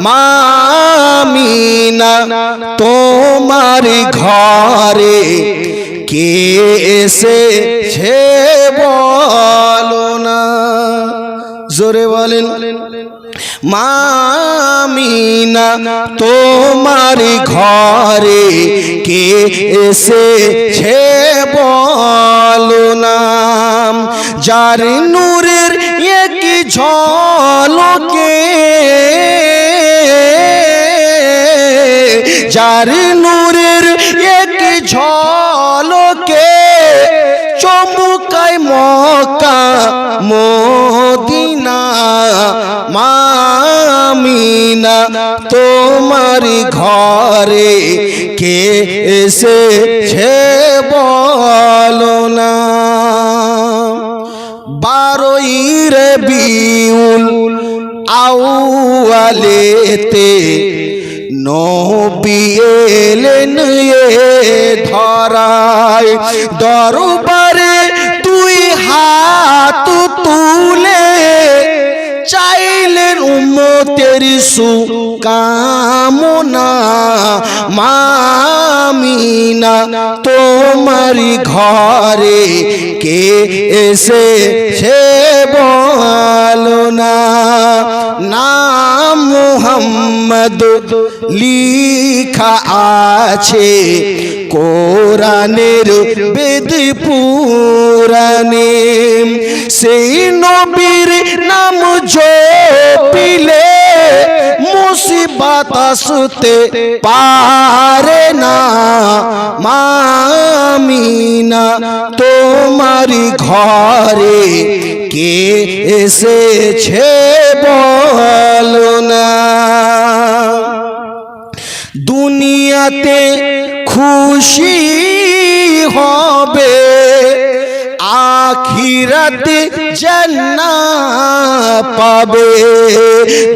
মামিনা তোমার ঘরে কে এসেছে বলো না। জোরে বলেন মামিনা তোমার ঘরে কে এসেছে বলো না। যার নূরের এক ঝলকে, যার নূরের এক ঝলকে চমকায় মক্কা মদিনা। মামিনা তোমার ঘরে কে এসেছে বলো না। 12ই রবিউল আউয়ালেতে নবী এলেন ধরায়, দরবারে দুই হাত তুলে চাইলেন উম্মতের সুকামনা। মামিনা তোমার ঘরে কে এসেছে বলো না। নাম মুহাম্মদ লিখা আছে কোরআনের বেদ পুরাণে। সেই নবীর নাম জপিলে মুসিবত আসতে পারে না। মামিনা তোমার ঘরে কে এসেছে বলো না। দুনিয়াতে খুশি হবে, আখিরাতে জান্নাত পাবে।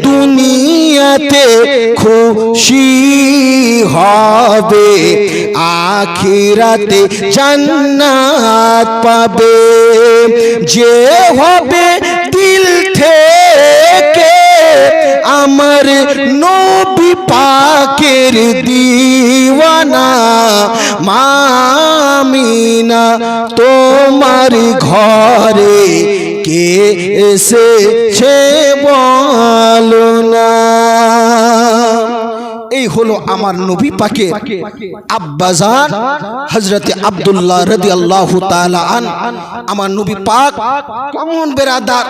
দুনিয়াতে খুশি হবে, আখিরাতে জান্নাত পাবে। যে হবে দিল থেকে আমার নবী পাকের দিওয়ানা। মামিনা তোমার ঘরে কে এসেছে বলো না। এই হলো আমার নবী পাকের আব্বাজান হযরত আব্দুল্লাহ রাদিয়াল্লাহু তাআলা আন। আমার নবী পাক কেমন বেরাদার,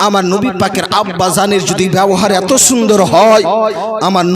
আমার নবী পাকের আব্বাজানের যদি ব্যবহার এত সুন্দর হয়, আমার